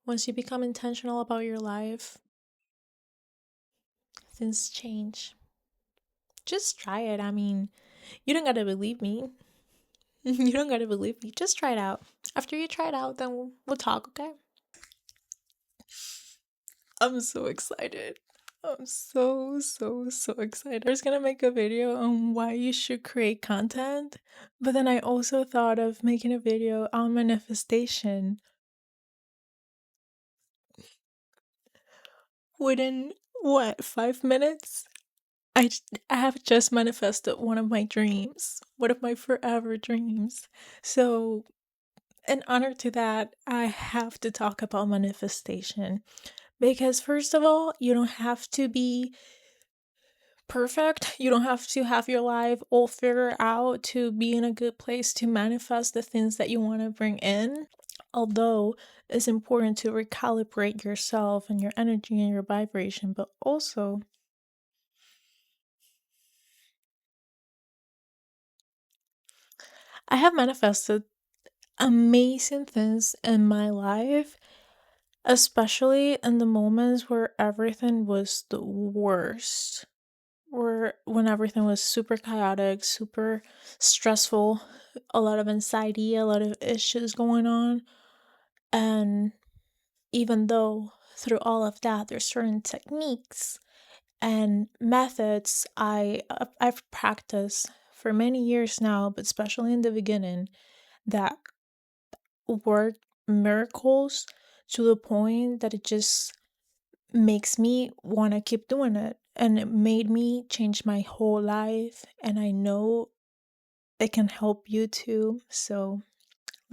Once you become intentional about your life, things change. Just try it. I mean, you don't gotta believe me. You don't gotta believe me. Just try it out. After you try it out, then we'll talk, okay? I'm so excited. I'm so excited. I was gonna make a video on why you should create content, but then I also thought of making a video on manifestation. Within what, 5 minutes? I have just manifested one of my dreams, one of my forever dreams. So, in honor to that, I have to talk about manifestation. Because, first of all, you don't have to be perfect. You don't have to have your life all figured out to be in a good place to manifest the things that you want to bring in. Although it's important to recalibrate yourself and your energy and your vibration, but also I have manifested amazing things in my life, especially in the moments where everything was the worst, or when everything was super chaotic, super stressful, a lot of anxiety, a lot of issues going on. And even though through all of that, there's certain techniques and methods I've practiced for many years now, but especially in the beginning, that work miracles to the point that it just makes me want to keep doing it. And it made me change my whole life. And I know it can help you too. So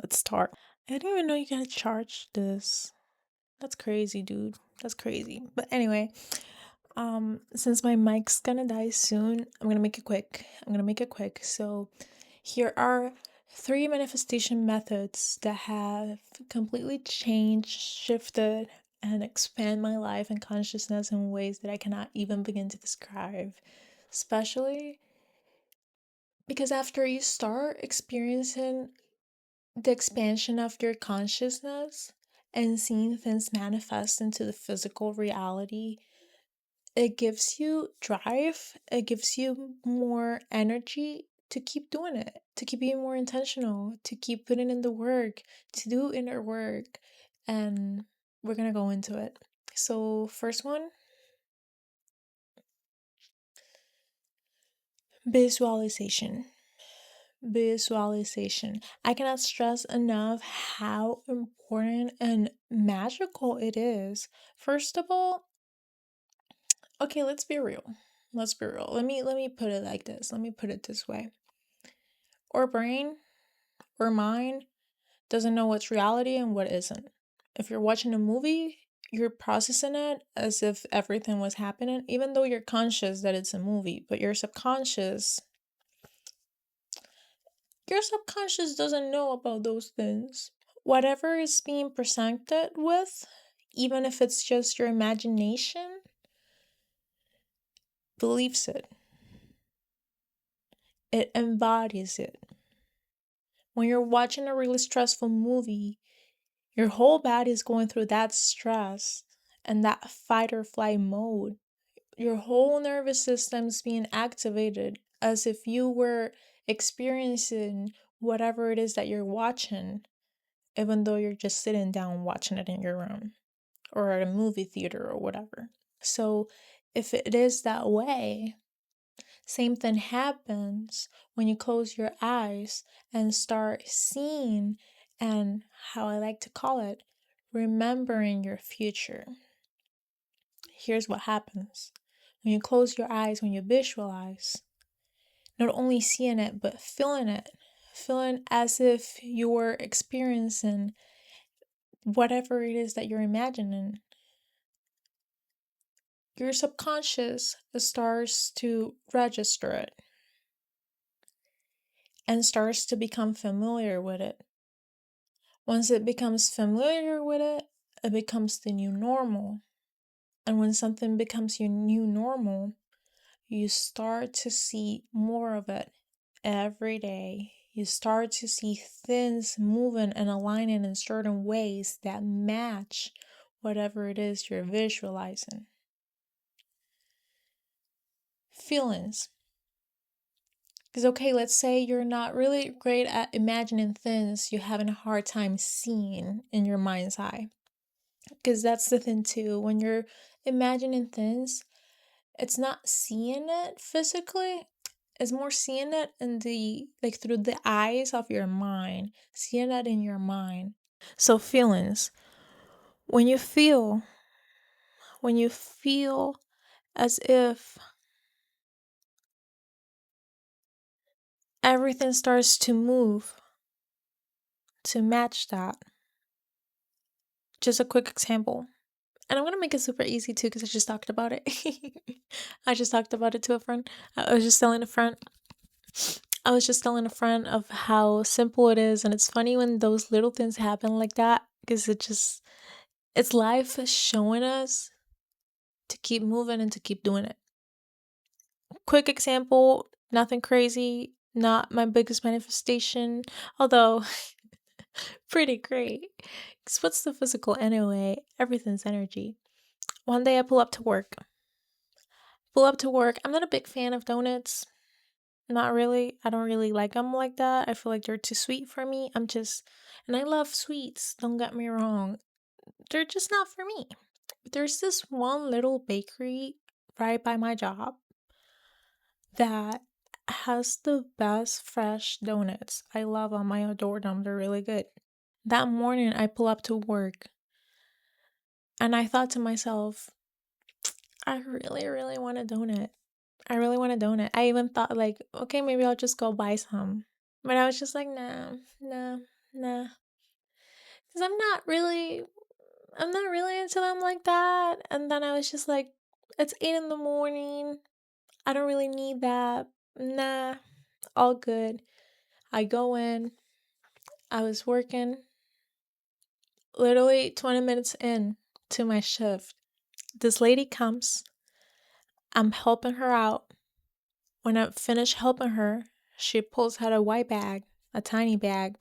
let's start. I didn't even know you gotta charge this. That's crazy, dude. That's crazy. But anyway, since my mic's gonna die soon, I'm gonna make it quick. So here are three manifestation methods that have completely changed, shifted, and expand my life and consciousness in ways that I cannot even begin to describe. Especially because after you start experiencing the expansion of your consciousness and seeing things manifest into the physical reality, it gives you drive, it gives you more energy to keep doing it, to keep being more intentional, to keep putting in the work, to do inner work. And we're gonna go into it. So, first one, visualization. Visualization. I cannot stress enough how important and magical it is. First of all, okay, let's be real. Let's be real. Let me put it like this. Let me put it this way. Our brain, our mind doesn't know what's reality and what isn't. If you're watching a movie, you're processing it as if everything was happening, even though you're conscious that it's a movie, but your subconscious doesn't know about those things. Whatever is being presented with, even if it's just your imagination, believes it. It embodies it. When you're watching a really stressful movie, your whole body is going through that stress and that fight or flight mode. Your whole nervous system is being activated as if you were experiencing whatever it is that you're watching, even though you're just sitting down watching it in your room or at a movie theater or whatever. So, if it is that way, same thing happens when you close your eyes and start seeing, and how I like to call it, remembering your future. Here's what happens. When you close your eyes, when you visualize, not only seeing it, but feeling as if you're experiencing whatever it is that you're imagining. Your subconscious starts to register it and starts to become familiar with it. Once it becomes familiar with it, it becomes the new normal. And when something becomes your new normal, you start to see more of it every day. You start to see things moving and aligning in certain ways that match whatever it is you're visualizing. Feelings. Because, okay, let's say you're not really great at imagining things, you're having a hard time seeing in your mind's eye. Because that's the thing, too. When you're imagining things, it's not seeing it physically, it's more seeing it in the, like, through the eyes of your mind, seeing it in your mind. So, feelings. When you feel, when you feel as if everything starts to move to match that. Just a quick example. And I'm gonna make it super easy too because I just talked about it. I just talked about it to a friend. I was just telling a friend. I was just telling a friend of how simple it is, and it's funny when those little things happen like that because it's life showing us to keep moving and to keep doing it. Quick example, nothing crazy, not my biggest manifestation, although pretty great. Because what's the physical anyway? Everything's energy. One day I pull up to work. I'm not a big fan of donuts. Not really. I don't really like them like that. I feel like they're too sweet for me. And I love sweets, don't get me wrong. They're just not for me. There's this one little bakery right by my job that has the best fresh donuts. I love them. I adore them. They're really good. That morning, I pull up to work and I thought to myself, I really, really want a donut. I really want a donut. I even thought, like, okay, maybe I'll just go buy some. But I was just like, nah, nah, nah. Because I'm not really into them like that. And then I was just like, it's 8 in the morning. I don't really need that. Nah, all good. I go in. I was working literally 20 minutes in to my shift. This lady comes. I'm helping her out. When I finish helping her, she pulls out a white bag, a tiny bag,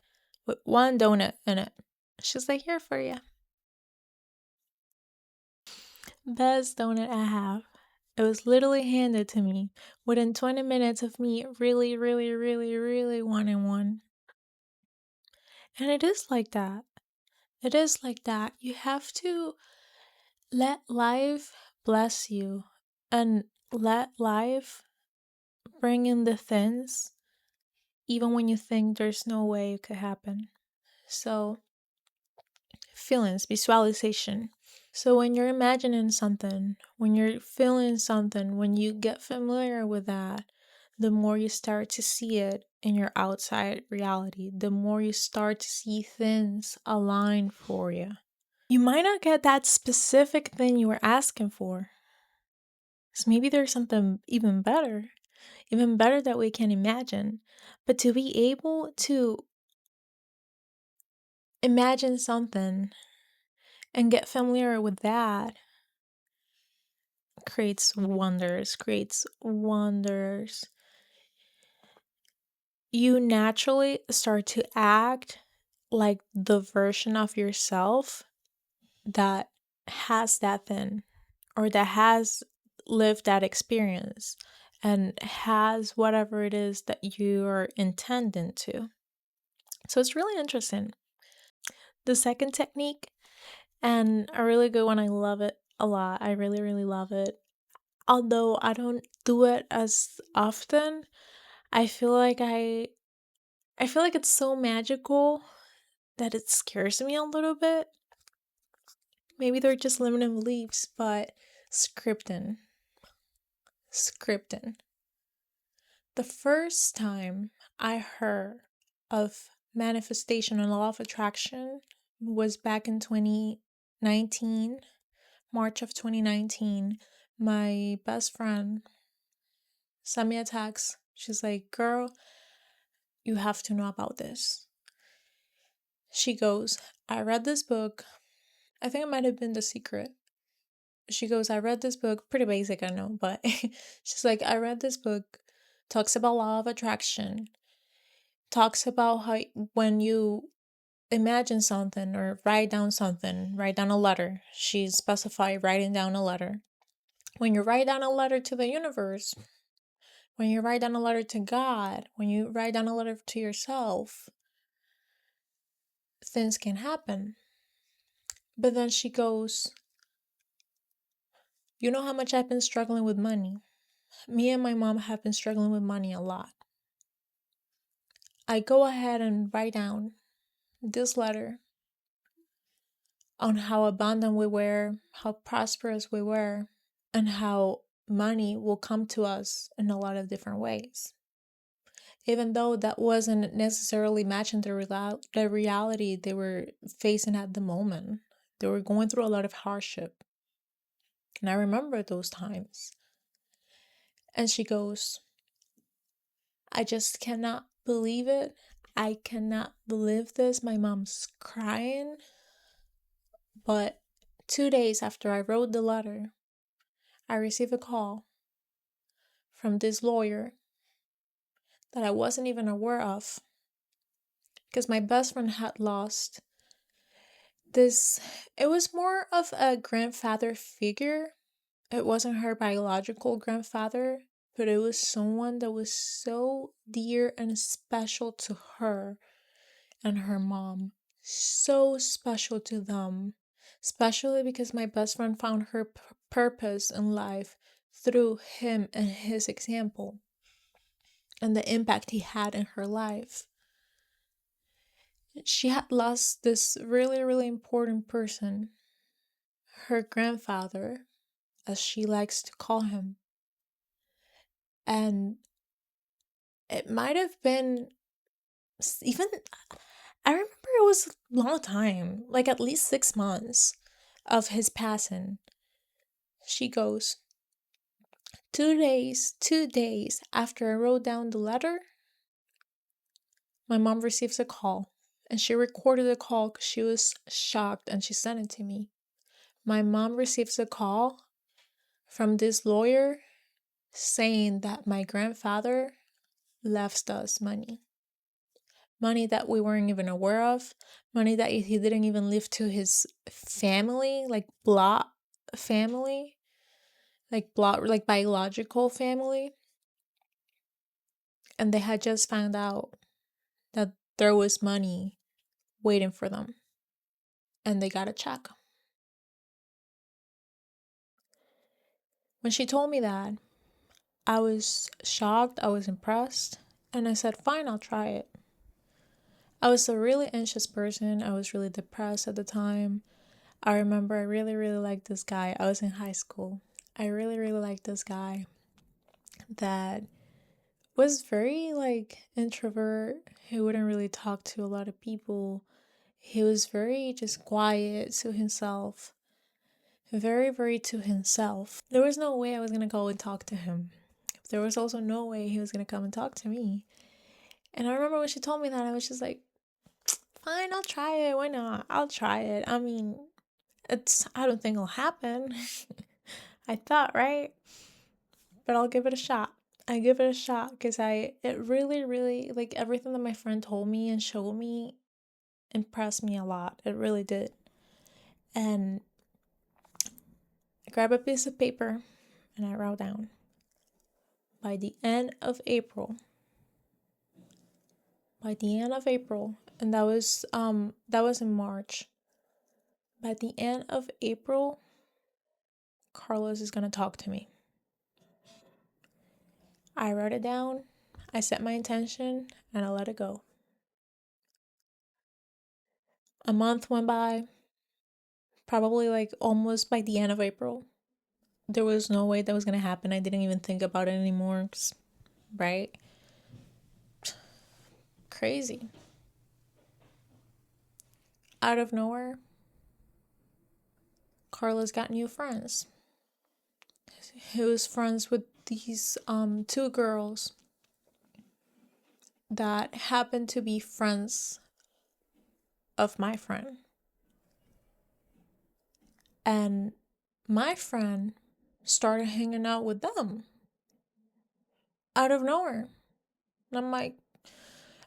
with one donut in it. She's like, here for you. Best donut I have. It was literally handed to me within 20 minutes of me really, really, really, really wanting one. And it is like that. It is like that. You have to let life bless you and let life bring in the things even when you think there's no way it could happen. So, feelings, visualization. So, when you're imagining something, when you're feeling something, when you get familiar with that, the more you start to see it in your outside reality, the more you start to see things align for you. You might not get that specific thing you were asking for. So maybe there's something even better that we can imagine. But to be able to imagine something and get familiar with that creates wonders. You naturally start to act like the version of yourself that has that thing or that has lived that experience and has whatever it is that you're intending to. So it's really interesting. The second technique, and a really good one, I love it a lot. I really, really love it. Although I don't do it as often, I feel like I feel like it's so magical that it scares me a little bit. Maybe they're just limiting beliefs, but scripting. Scripting. The first time I heard of manifestation and law of attraction was back in 2019, March of 2019. My best friend sent me a text. She's like, girl, you have to know about this. She goes, I read this book. I think it might have been The Secret. She goes, I read this book, pretty basic, I know, but she's like, I read this book, talks about law of attraction, talks about how when you imagine something or write down something, write down a letter. She specified writing down a letter. When you write down a letter to the universe, when you write down a letter to God, when you write down a letter to yourself, things can happen. But then she goes, you know how much I've been struggling with money? Me and my mom have been struggling with money a lot. I go ahead and write down this letter on how abundant we were, how prosperous we were, and how money will come to us in a lot of different ways. Even though that wasn't necessarily matching the reality they were facing at the moment. They were going through a lot of hardship. And I remember those times. And she goes, I just cannot believe it. I cannot believe this. My mom's crying. But 2 days after I wrote the letter, I received a call from this lawyer that I wasn't even aware of, because my best friend had lost this. It was more of a grandfather figure. It wasn't her biological grandfather, but it was someone that was so dear and special to her and her mom. So special to them. Especially because my best friend found her purpose in life through him and his example and the impact he had in her life. She had lost this really, really important person, her grandfather, as she likes to call him. And it might have been even, I remember it was a long time, like at least 6 months of his passing. She goes, 2 days after I wrote down the letter, my mom receives a call. And she recorded the call because she was shocked and she sent it to me. My mom receives a call from this lawyer saying that my grandfather left us money. Money that we weren't even aware of. Money that he didn't even leave to his family, like blood family. Like biological family. And they had just found out that there was money waiting for them. And they got a check. When she told me that, I was shocked, I was impressed, and I said, fine, I'll try it. I was a really anxious person. I was really depressed at the time. I remember I really, really liked this guy. I was in high school. I really, really liked this guy that was very introvert. He wouldn't really talk to a lot of people. He was very just quiet to himself. Very, very to himself. There was no way I was going to go and talk to him. There was also no way he was going to come and talk to me. And I remember when she told me that, I was just like, fine, I'll try it. Why not? I'll try it. I mean, I don't think it'll happen. I thought, right? But I'll give it a shot. I give it a shot because it really, really, everything that my friend told me and showed me impressed me a lot. It really did. And I grabbed a piece of paper and I wrote down, by the end of April, and that was in March. By the end of April, Carlos is gonna talk to me. I wrote it down, I set my intention, and I let it go. A month went by, probably almost by the end of April. There was no way that was gonna happen. I didn't even think about it anymore, right? Crazy. Out of nowhere, Carlos got new friends. He was friends with these two girls that happened to be friends of my friend. And my friend started hanging out with them out of nowhere. And I'm like,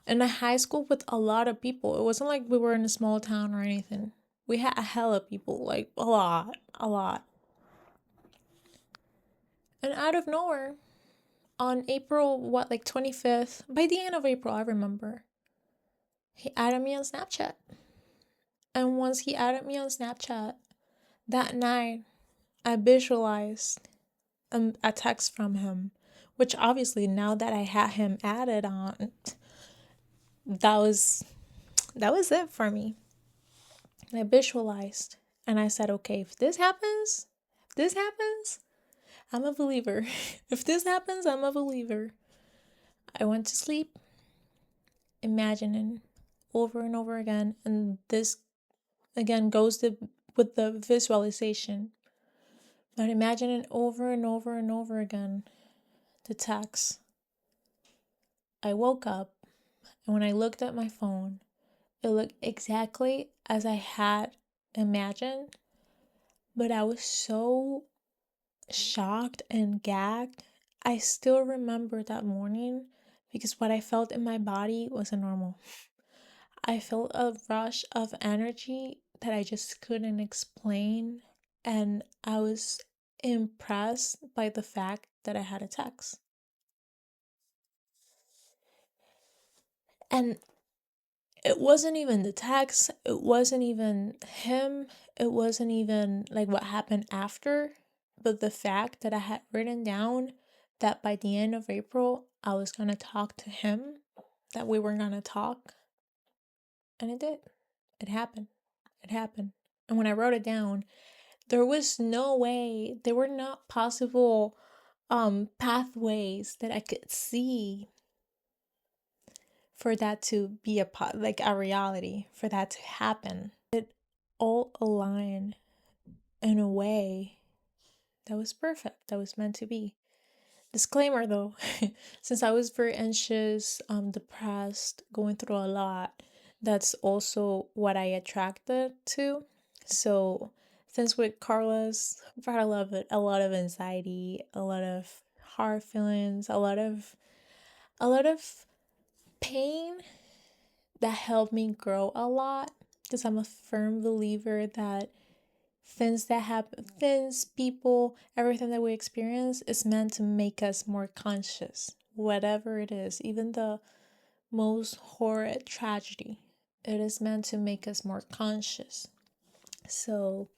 in a high school with a lot of people. It wasn't like we were in a small town or anything. We had a hella people, like a lot, a lot. And out of nowhere, on April, what, like 25th, by the end of April, I remember, he added me on Snapchat. And once he added me on Snapchat, that night, I visualized a text from him, which obviously now that I had him added on, that was it for me. And I visualized and I said, okay, if this happens, I'm a believer. If this happens, I'm a believer. I went to sleep imagining over and over again, and this again goes with the visualization. But imagining over and over and over again the text. I woke up, and when I looked at my phone, it looked exactly as I had imagined, but I was so shocked and gagged. I still remember that morning because what I felt in my body wasn't normal. I felt a rush of energy that I just couldn't explain, and I was impressed by the fact that I had a text. And it wasn't even the text, it wasn't even him, it wasn't even like what happened after, but the fact that I had written down that by the end of April I was gonna talk to him, that we were gonna talk, and it did. It happened. It happened. And when I wrote it down, there was no way, there were not possible pathways that I could see for that to be like a reality, for that to happen. It all aligned in a way that was perfect, that was meant to be. Disclaimer though, since I was very anxious, depressed, going through a lot, that's also what I attracted to. So since with Carlos, I love it, a lot of anxiety, a lot of hard feelings, a lot of pain that helped me grow a lot, because I'm a firm believer that things that happen, things, people, everything that we experience is meant to make us more conscious. Whatever it is, even the most horrid tragedy, it is meant to make us more conscious. So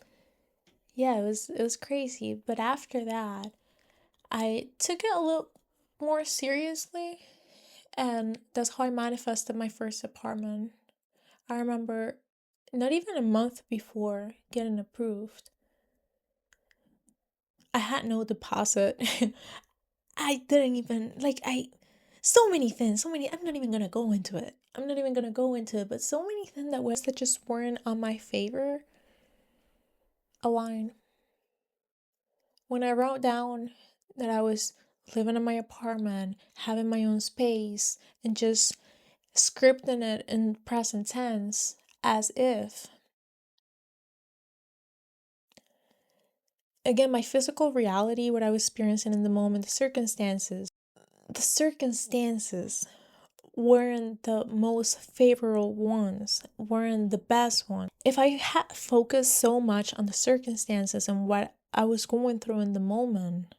yeah, it was crazy. But after that, I took it a little more seriously, and that's how I manifested my first apartment. I remember not even a month before getting approved, I had no deposit. I didn't even, like, so many things, so many, I'm not even gonna go into it. But so many things that just weren't on my favor align. When I wrote down that I was living in my apartment, having my own space, and just scripting it in present tense as if, again, my physical reality, what I was experiencing in the moment, the circumstances weren't the most favorable ones, weren't the best ones. If I had focused so much on the circumstances and what I was going through in the moment,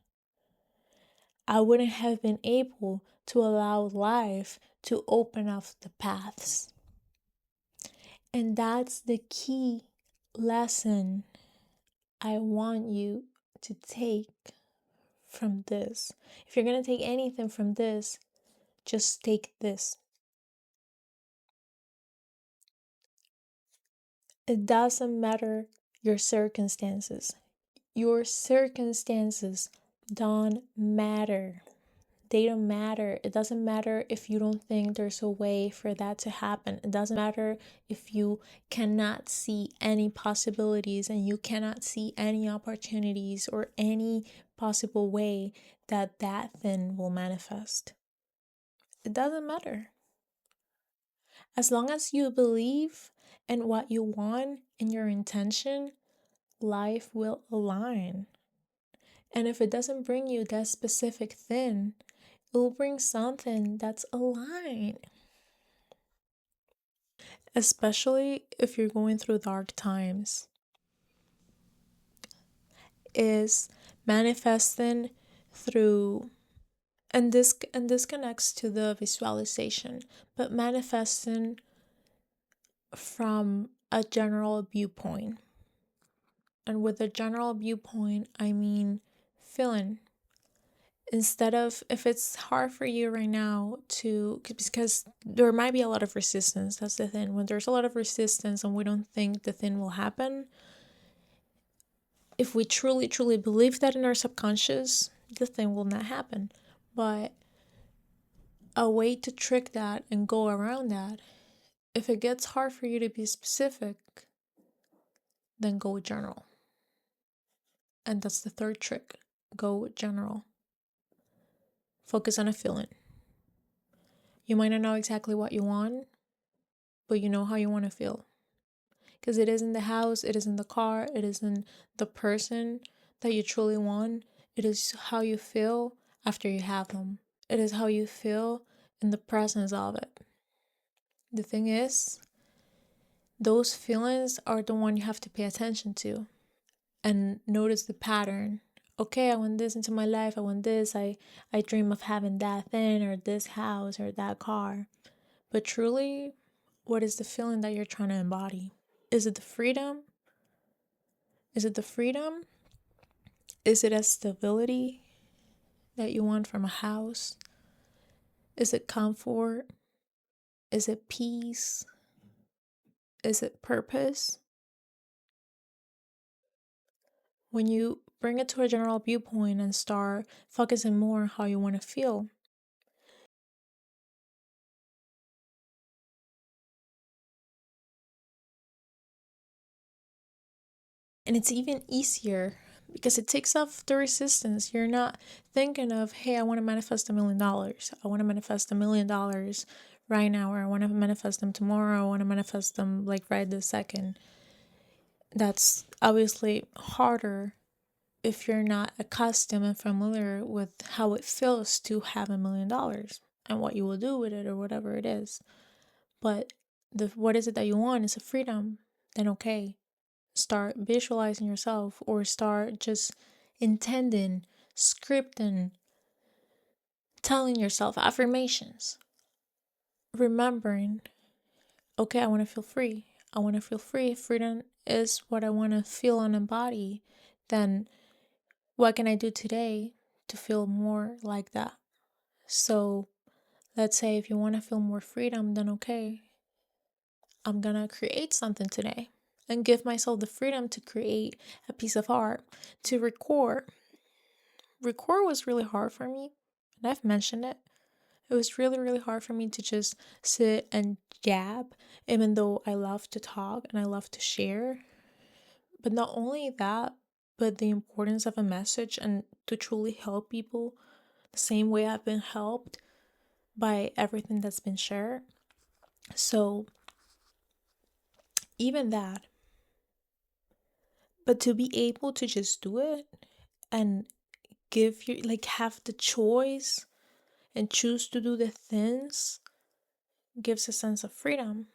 I wouldn't have been able to allow life to open up the paths. And that's the key lesson I want you to take from this. If you're going to take anything from this, just take this. It doesn't matter your circumstances. Your circumstances don't matter. They don't matter. It doesn't matter if you don't think there's a way for that to happen. It doesn't matter if you cannot see any possibilities and you cannot see any opportunities or any possible way that that thing will manifest. It doesn't matter. As long as you believe in what you want and your intention, life will align. And if it doesn't bring you that specific thing, it will bring something that's aligned. especially if you're going through dark times, is manifesting through, and this connects to the visualization, but manifesting from a general viewpoint. And with a general viewpoint, I mean feeling. Instead of, if it's hard for you right now to, because there might be a lot of resistance, that's the thing. When there's a lot of resistance and we don't think the thing will happen, if we truly, truly believe that in our subconscious, the thing will not happen. But a way to trick that and go around that, if it gets hard for you to be specific, then go general. And that's the third trick. Go general. Focus on a feeling. You might not know exactly what you want, but you know how you want to feel. Because it is in the house, it is in the car, it is in the person that you truly want. It is how you feel after you have them. It is how you feel in the presence of it. The thing is, those feelings are the one you have to pay attention to and notice the pattern. Okay, I want this into my life. I want this. I dream of having that thing or this house or that car. But truly, what is the feeling that you're trying to embody? Is it the freedom? Is it the freedom? Is it a stability that you want from a house? Is it comfort? Is it peace? Is it purpose? When you bring it to a general viewpoint and start focusing more on how you want to feel, and it's even easier because it takes off the resistance. You're not thinking of, hey, I want to manifest $1 million. I want to manifest $1 million right now, or I want to manifest them tomorrow. I want to manifest them like right this second. That's obviously harder if you're not accustomed and familiar with how it feels to have $1 million and what you will do with it or whatever it is. But what is it that you want is a freedom. Then okay, start visualizing yourself, or start just intending, scripting, telling yourself affirmations, remembering, okay, I want to feel free. I want to feel free. Freedom is what I want to feel and embody. Then what can I do today to feel more like that? So let's say if you want to feel more freedom, then okay, I'm gonna create something today and give myself the freedom to create a piece of art, to record. Record was really hard for me, and I've mentioned it. It was really, really hard for me to just sit and jab, even though I love to talk and I love to share. But not only that, but the importance of a message and to truly help people the same way I've been helped by everything that's been shared. So, even that, but to be able to just do it and give you, like, have the choice and choose to do the things gives a sense of freedom,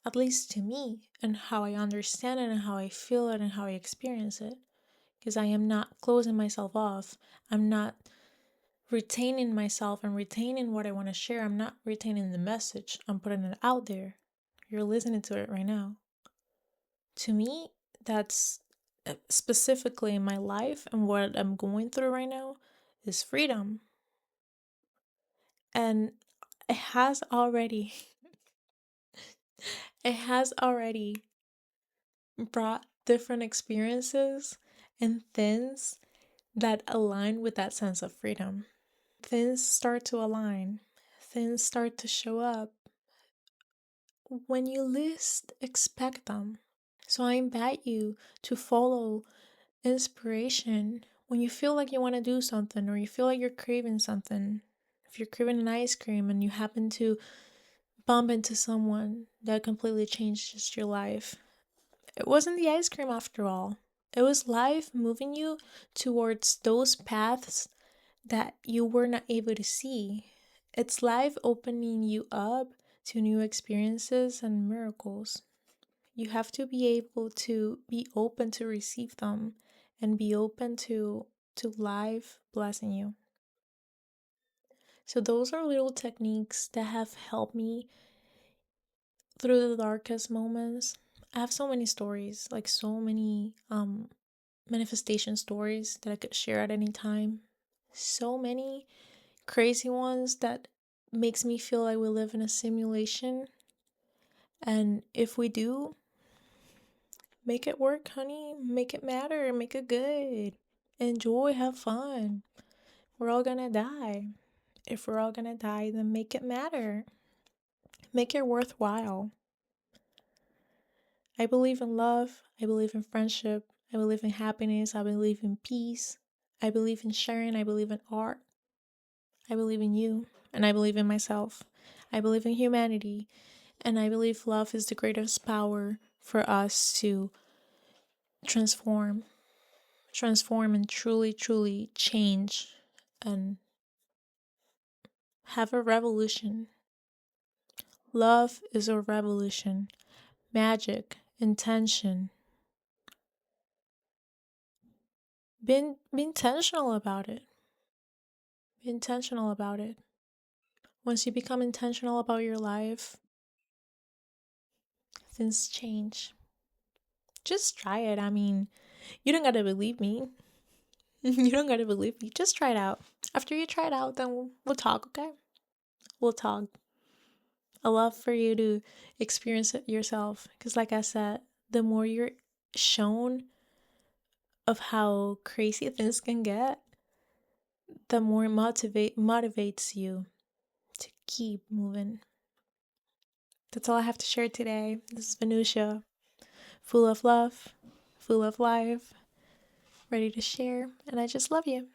at least to me, and how I understand it and how I feel it and how I experience it. Because I am not closing myself off. I'm not retaining myself and retaining what I want to share. I'm not retaining the message. I'm putting it out there. You're listening to it right now. To me, that's specifically in my life and what I'm going through right now is freedom. And it has already it has already brought different experiences and things that align with that sense of freedom. Things start to align. Things start to show up when you least expect them. So I invite you to follow inspiration when you feel like you want to do something or you feel like you're craving something. If you're craving an ice cream and you happen to bump into someone that completely changes your life, it wasn't the ice cream after all. It was life moving you towards those paths that you were not able to see. It's life opening you up to new experiences and miracles. You have to be able to be open to receive them and be open to life blessing you. So those are little techniques that have helped me through the darkest moments. I have so many stories, like so many manifestation stories that I could share at any time. So many crazy ones that makes me feel like we live in a simulation. And if we do, make it work, honey. Make it matter. Make it good. Enjoy, have fun. We're all gonna die. If we're all gonna die, then make it matter. Make it worthwhile. I believe in love. I believe in friendship. I believe in happiness. I believe in peace. I believe in sharing. I believe in art. I believe in you. And I believe in myself. I believe in humanity. And I believe love is the greatest power for us to transform and truly, truly change and have a revolution. Love is a revolution. Magic, intention. Be intentional about it. Be intentional about it. Once you become intentional about your life, things change. Just try it. I mean, you don't gotta believe me. You don't gotta believe me. Just try it out. After you try it out, then we'll talk, okay? We'll talk. I love for you to experience it yourself. Because, like I said, the more you're shown of how crazy things can get, the more it motivates you to keep moving. That's all I have to share today. This is Venusia, full of love, full of life, ready to share, and I just love you.